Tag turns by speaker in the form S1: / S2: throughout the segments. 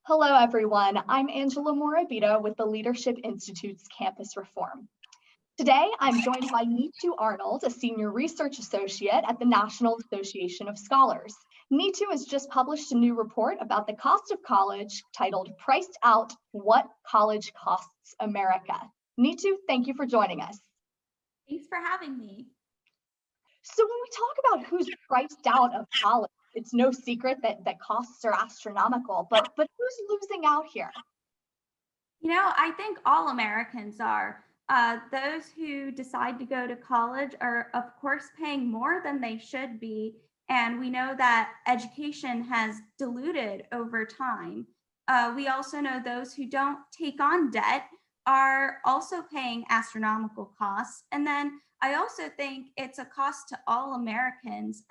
S1: Hello, everyone. I'm Angela Morabito with the Leadership Institute's Campus Reform. Today, I'm joined by Neetu Arnold, a senior research associate at the National Association of Scholars. Neetu has just published a new report about the cost of college titled Priced Out: What College Costs America. Neetu, thank you for joining us.
S2: Thanks for having me.
S1: So when we talk about who's priced out of college, it's no secret that costs are astronomical, but who's losing out here?
S2: I think all Americans are. Those who decide to go to college are, of course, paying more than they should be. And we know that education has diluted over time. We also know those who don't take on debt are also paying astronomical costs. And then I also think it's a cost to all Americans.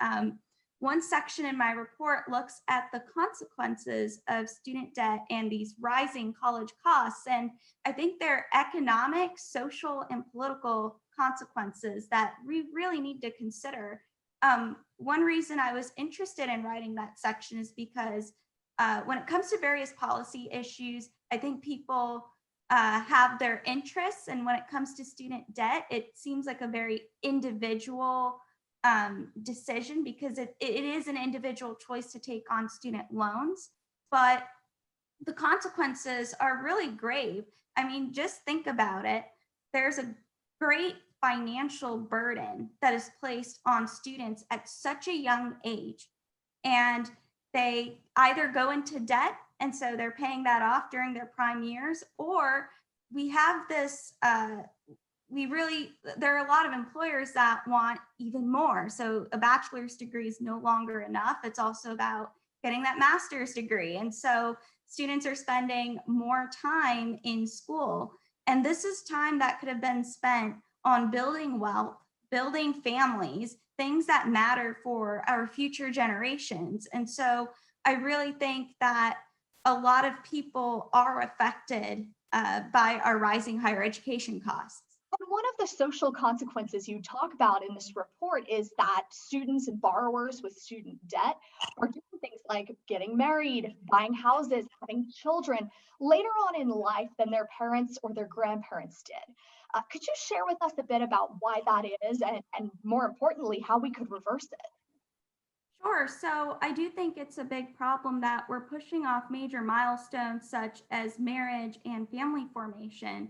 S2: One section in my report looks at the consequences of student debt and these rising college costs. And I think they're economic, social, and political consequences that we really need to consider. One reason I was interested in writing that section is because when it comes to various policy issues, I think people have their interests. And when it comes to student debt, it seems like a very individual decision because it is an individual choice to take on student loans, but the consequences are really grave. I mean, just think about it. There's a great financial burden that is placed on students at such a young age, and they either go into debt and so they're paying that off during their prime years, or we have this there are a lot of employers that want even more. So a bachelor's degree is no longer enough. It's also about getting that master's degree. And so students are spending more time in school. And this is time that could have been spent on building wealth, building families, things that matter for our future generations. And so I really think that a lot of people are affected by our rising higher education costs.
S1: And one of the social consequences you talk about in this report is that students and borrowers with student debt are doing things like getting married, buying houses, having children later on in life than their parents or their grandparents did. Could you share with us a bit about why that is and more importantly, how we could reverse it?
S2: Sure. So I do think it's a big problem that we're pushing off major milestones such as marriage and family formation.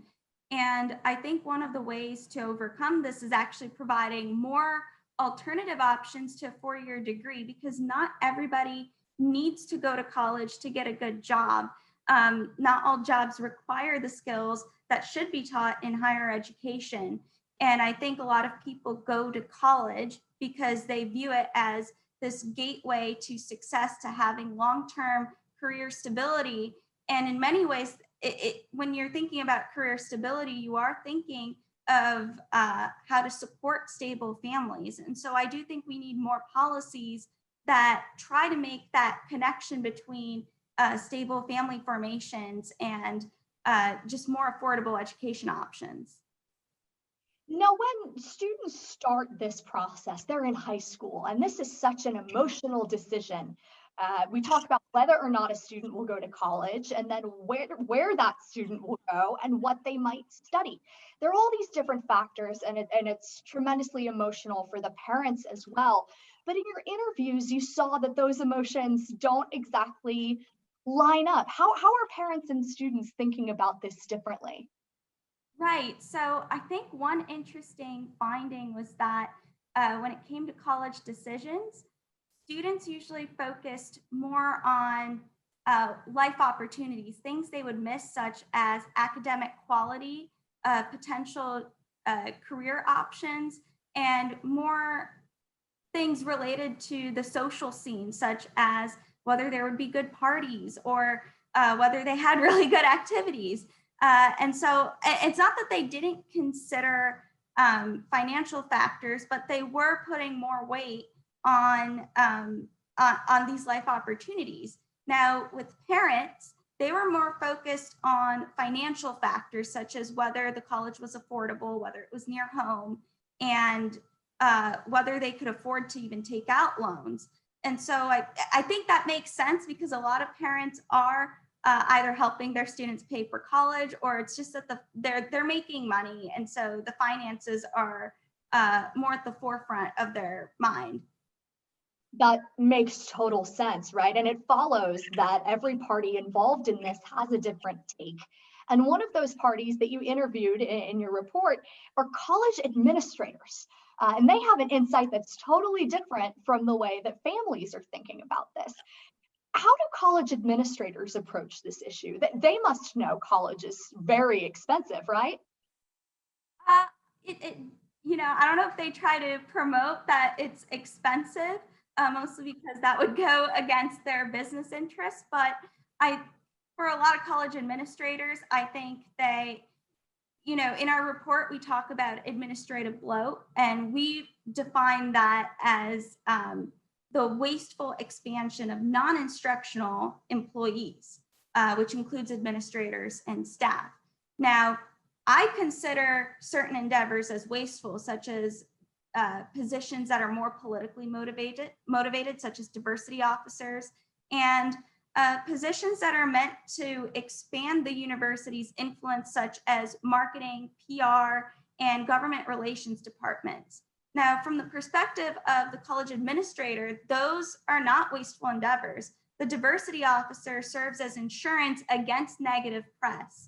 S2: And I think one of the ways to overcome this is actually providing more alternative options to a 4-year degree because not everybody needs to go to college to get a good job. Not all jobs require the skills that should be taught in higher education. And I think a lot of people go to college because they view it as this gateway to success, to having long-term career stability. And in many ways, when you're thinking about career stability, you are thinking of how to support stable families. And so I do think we need more policies that try to make that connection between stable family formations and just more affordable education options.
S1: Now, when students start this process, they're in high school, and this is such an emotional decision. We talk about whether or not a student will go to college, and then where that student will go and what they might study. There are all these different factors, and it's tremendously emotional for the parents as well. But in your interviews, you saw that those emotions don't exactly line up. How are parents and students thinking about this differently?
S2: Right. So I think one interesting finding was that when it came to college decisions, students usually focused more on life opportunities, things they would miss, such as academic quality, potential career options, and more things related to the social scene, such as whether there would be good parties or whether they had really good activities. And so it's not that they didn't consider financial factors, but they were putting more weight on these life opportunities. Now, with parents, they were more focused on financial factors, such as whether the college was affordable, whether it was near home, and whether they could afford to even take out loans. And so I think that makes sense because a lot of parents are either helping their students pay for college, or it's just that they're making money, and so the finances are more at the forefront of their mind.
S1: That makes total sense, right? And it follows that every party involved in this has a different take. And one of those parties that you interviewed in your report are college administrators. And they have an insight that's totally different from the way that families are thinking about this. How do college administrators approach this issue? They must know college is very expensive, right?
S2: Uh, it I don't know if they try to promote that it's expensive, mostly because that would go against their business interests. But I, for a lot of college administrators, I think they, in our report, we talk about administrative bloat, and we define that as the wasteful expansion of non-instructional employees, which includes administrators and staff. Now, I consider certain endeavors as wasteful, such as positions that are more politically motivated, such as diversity officers, and positions that are meant to expand the university's influence, such as marketing, PR, and government relations departments. Now, from the perspective of the college administrator, those are not wasteful endeavors. The diversity officer serves as insurance against negative press.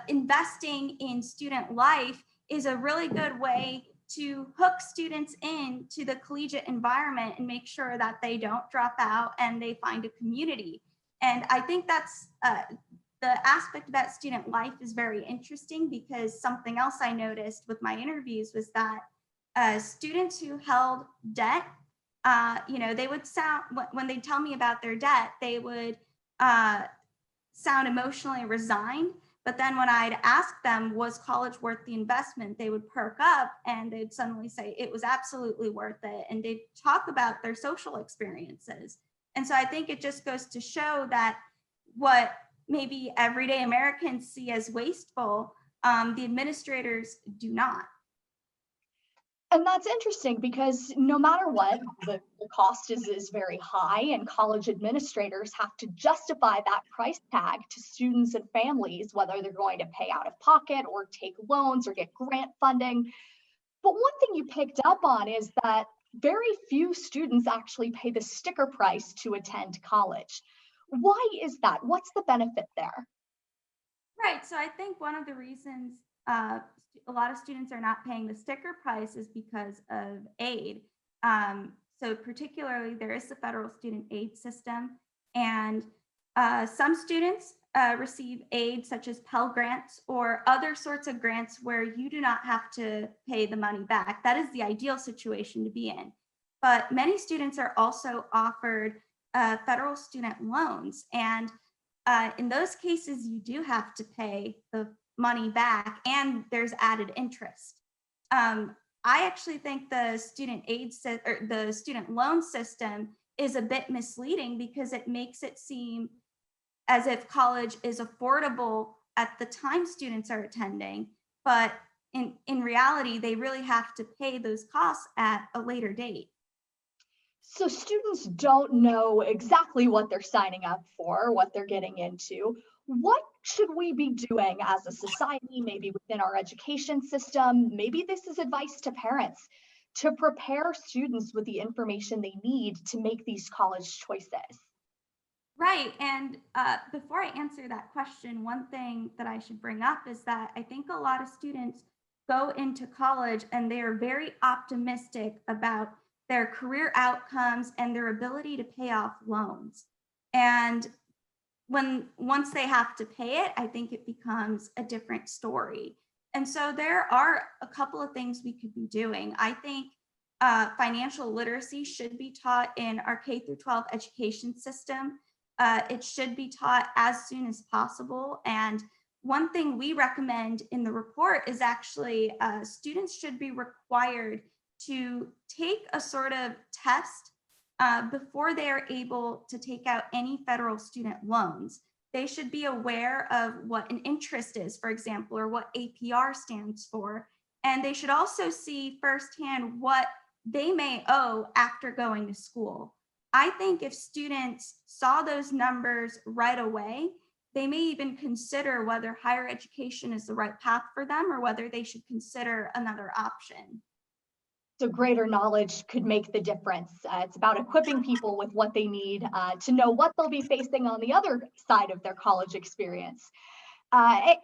S2: Investing in student life is a really good way to hook students into the collegiate environment and make sure that they don't drop out and they find a community. And I think that's the aspect about student life is very interesting, because something else I noticed with my interviews was that students who held debt, they would sound, when they tell me about their debt, they would sound emotionally resigned. But then when I'd ask them, was college worth the investment, they would perk up and they'd suddenly say it was absolutely worth it. And they'd talk about their social experiences. And so I think it just goes to show that what maybe everyday Americans see as wasteful, the administrators do not.
S1: And that's interesting because no matter what, the cost is very high, and college administrators have to justify that price tag to students and families, whether they're going to pay out of pocket or take loans or get grant funding. But one thing you picked up on is that very few students actually pay the sticker price to attend college. Why is that? What's the benefit there?
S2: Right. So I think one of the reasons a lot of students are not paying the sticker price is because of aid. So particularly, there is the federal student aid system, and some students receive aid such as Pell Grants or other sorts of grants where you do not have to pay the money back. That is the ideal situation to be in. But many students are also offered federal student loans, and in those cases, you do have to pay the money back, and there's added interest. I actually think the student aid or the student loan system is a bit misleading, because it makes it seem as if college is affordable at the time students are attending, but in reality, they really have to pay those costs at a later date.
S1: So students don't know exactly what they're signing up for, what they're getting into. What should we be doing as a society, maybe within our education system? Maybe this is advice to parents to prepare students with the information they need to make these college choices.
S2: Right. And before I answer that question, one thing that I should bring up is that I think a lot of students go into college and they are very optimistic about their career outcomes and their ability to pay off loans. And once they have to pay it, I think it becomes a different story. And so there are a couple of things we could be doing. I think financial literacy should be taught in our K through 12 education system. It should be taught as soon as possible. And one thing we recommend in the report is actually students should be required to take a sort of test before they are able to take out any federal student loans. They should be aware of what an interest is, for example, or what APR stands for. And they should also see firsthand what they may owe after going to school. I think if students saw those numbers right away, they may even consider whether higher education is the right path for them or whether they should consider another option.
S1: So greater knowledge could make the difference. It's about equipping people with what they need to know what they'll be facing on the other side of their college experience. And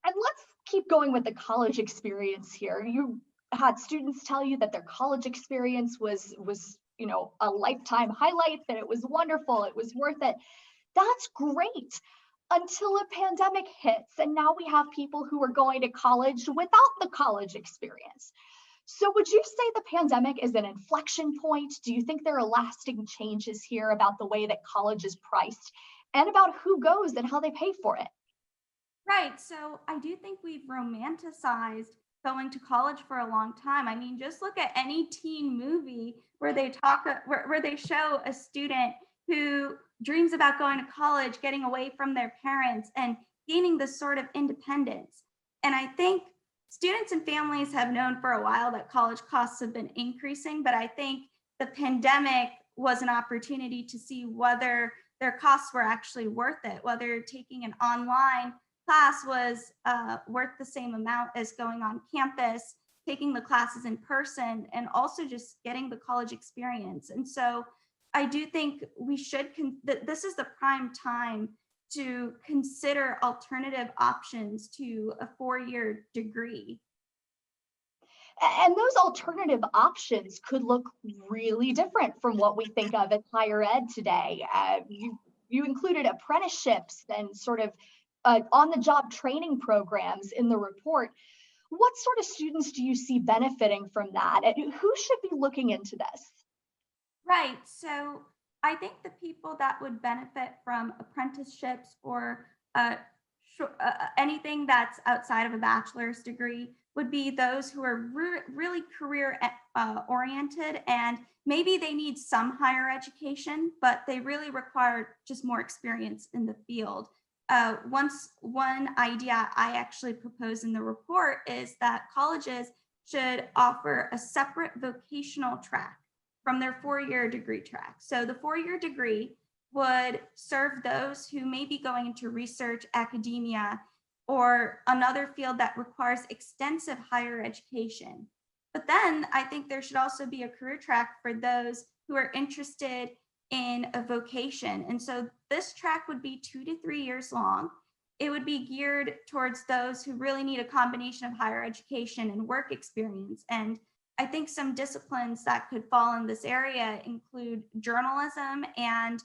S1: let's keep going with the college experience here. You had students tell you that their college experience was a lifetime highlight, that it was wonderful, it was worth it. That's great until a pandemic hits, and now we have people who are going to college without the college experience. So would you say the pandemic is an inflection point? Do you think there are lasting changes here about the way that college is priced and about who goes and how they pay for it?
S2: Right. So I do think we've romanticized going to college for a long time. I mean, just look at any teen movie where they where they show a student who dreams about going to college, getting away from their parents and gaining this sort of independence. And I think students and families have known for a while that college costs have been increasing, but I think the pandemic was an opportunity to see whether their costs were actually worth it, whether taking an online class was worth the same amount as going on campus, taking the classes in person, and also just getting the college experience. And so I do think we should, this is the prime time to consider alternative options to a 4-year degree.
S1: And those alternative options could look really different from what we think of as higher ed today. You included apprenticeships and sort of on-the-job training programs in the report. What sort of students do you see benefiting from that? And who should be looking into this?
S2: Right. So I think the people that would benefit from apprenticeships or anything that's outside of a bachelor's degree would be those who are really career oriented, and maybe they need some higher education, but they really require just more experience in the field. One idea I actually propose in the report is that colleges should offer a separate vocational track from their 4-year degree track. So the 4-year degree would serve those who may be going into research, academia, or another field that requires extensive higher education. But then I think there should also be a career track for those who are interested in a vocation. And so this track would be 2 to 3 years long. It would be geared towards those who really need a combination of higher education and work experience. And I think some disciplines that could fall in this area include journalism and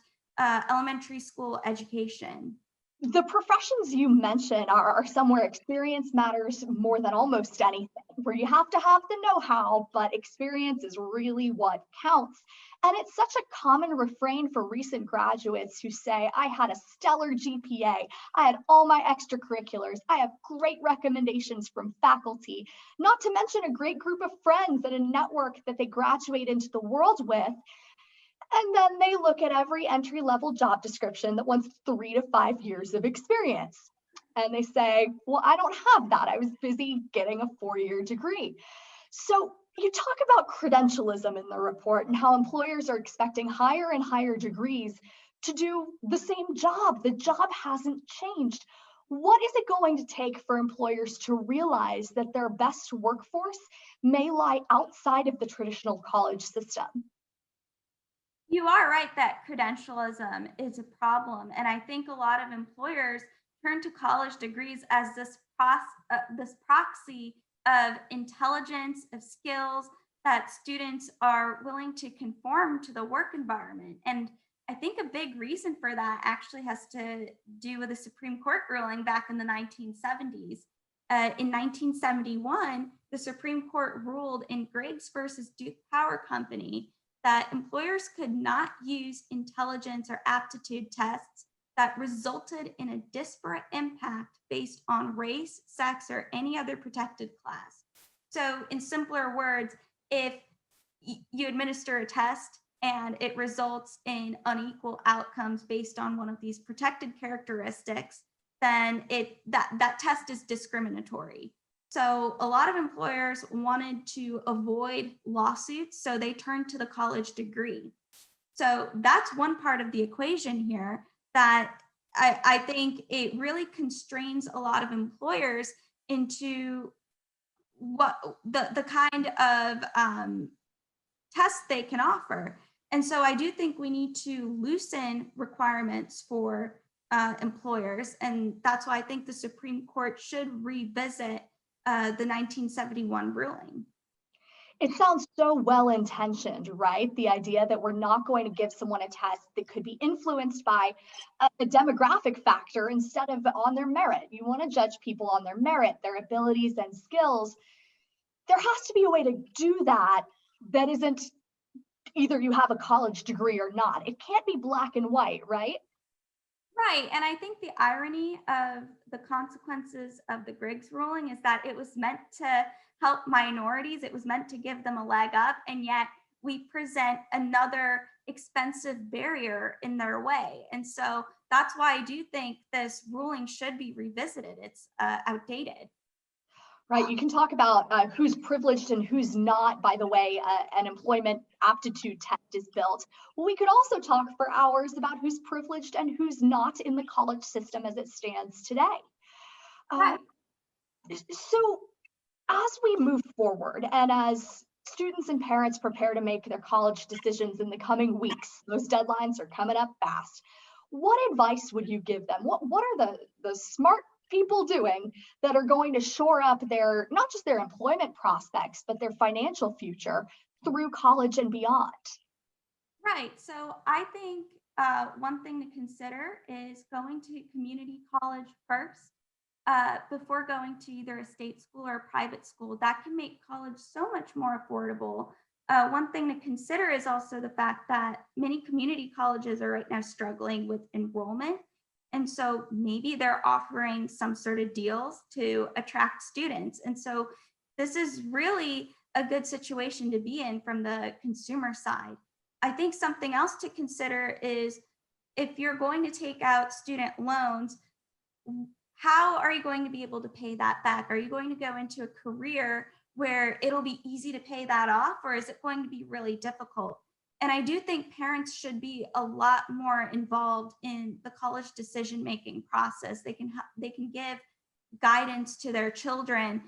S2: elementary school education.
S1: The professions you mentioned are somewhere experience matters more than almost anything, where you have to have the know-how, but experience is really what counts. And it's such a common refrain for recent graduates who say, I had a stellar GPA, I had all my extracurriculars, I have great recommendations from faculty, not to mention a great group of friends and a network that they graduate into the world with. And then they look at every entry-level job description that wants 3 to 5 years of experience. And they say, well, I don't have that. I was busy getting a 4-year degree. So you talk about credentialism in the report and how employers are expecting higher and higher degrees to do the same job. The job hasn't changed. What is it going to take for employers to realize that their best workforce may lie outside of the traditional college system?
S2: You are right that credentialism is a problem. And I think a lot of employers turn to college degrees as this proxy of intelligence, of skills that students are willing to conform to the work environment. And I think a big reason for that actually has to do with a Supreme Court ruling back in the 1970s. In 1971, the Supreme Court ruled in Griggs versus Duke Power Company that employers could not use intelligence or aptitude tests that resulted in a disparate impact based on race, sex, or any other protected class. So in simpler words, if you administer a test and it results in unequal outcomes based on one of these protected characteristics, then that test is discriminatory. So a lot of employers wanted to avoid lawsuits, so they turned to the college degree. So that's one part of the equation here, that I think it really constrains a lot of employers into what the kind of tests they can offer. And so I do think we need to loosen requirements for employers. And that's why I think the Supreme Court should revisit the 1971 ruling.
S1: It sounds so well intentioned, right? The idea that we're not going to give someone a test that could be influenced by a demographic factor instead of on their merit. You want to judge people on their merit, their abilities and skills. There has to be a way to do that that isn't either you have a college degree or not. It can't be black and white, right?
S2: Right. And I think the irony of the consequences of the Griggs ruling is that it was meant to help minorities, it was meant to give them a leg up, and yet we present another expensive barrier in their way. And so that's why I do think this ruling should be revisited. It's outdated.
S1: Right. You can talk about who's privileged and who's not by the way an employment aptitude test is built. Well, we could also talk for hours about who's privileged and who's not in the college system as it stands today.
S2: Right.
S1: So as we move forward and as students and parents prepare to make their college decisions in the coming weeks, those deadlines are coming up fast. What advice would you give them? What are the smart people doing that are going to shore up their, not just their employment prospects, but their financial future through college and beyond?
S2: Right. So I think one thing to consider is going to community college first before going to either a state school or a private school. That can make college so much more affordable. One thing to consider is also the fact that many community colleges are right now struggling with enrollment. And so maybe they're offering some sort of deals to attract students. And so this is really a good situation to be in from the consumer side. I think something else to consider is if you're going to take out student loans, how are you going to be able to pay that back? Are you going to go into a career where it'll be easy to pay that off, or is it going to be really difficult? And I do think parents should be a lot more involved in the college decision-making process. They can give guidance to their children,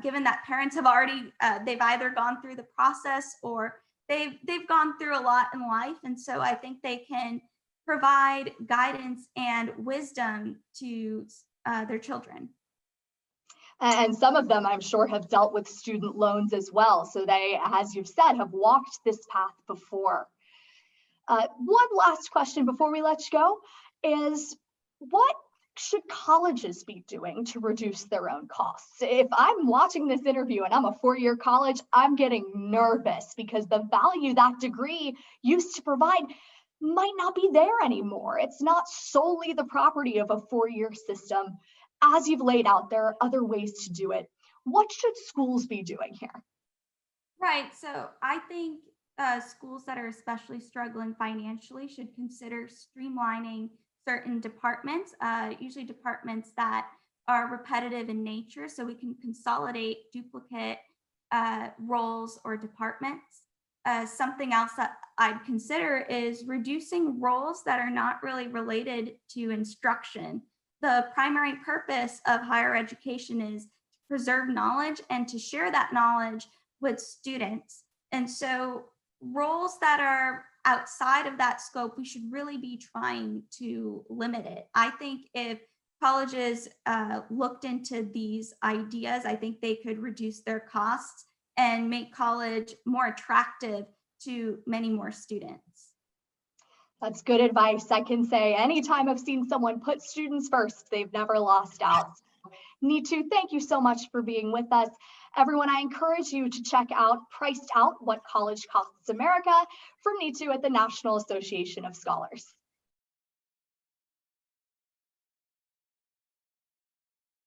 S2: given that parents have already they've either gone through the process or they've gone through a lot in life, and so I think they can provide guidance and wisdom to their children.
S1: And some of them, I'm sure, have dealt with student loans as well. So they, as you've said, have walked this path before. One last question before we let you go is, what should colleges be doing to reduce their own costs? If I'm watching this interview and I'm a four-year college, I'm getting nervous because the value that degree used to provide might not be there anymore. It's not solely the property of a four-year system. As you've laid out, there are other ways to do it. What should schools be doing here?
S2: Right. So I think schools that are especially struggling financially should consider streamlining certain departments, usually departments that are repetitive in nature, so we can consolidate duplicate roles or departments. Something else that I'd consider is reducing roles that are not really related to instruction. The primary purpose of higher education is to preserve knowledge and to share that knowledge with students. And so roles that are outside of that scope, we should really be trying to limit it. I think if colleges looked into these ideas, I think they could reduce their costs and make college more attractive to many more students.
S1: That's good advice. I can say anytime I've seen someone put students first, they've never lost out. Neetu, thank you so much for being with us. Everyone, I encourage you to check out Priced Out, What College Costs America from Neetu at the National Association of Scholars.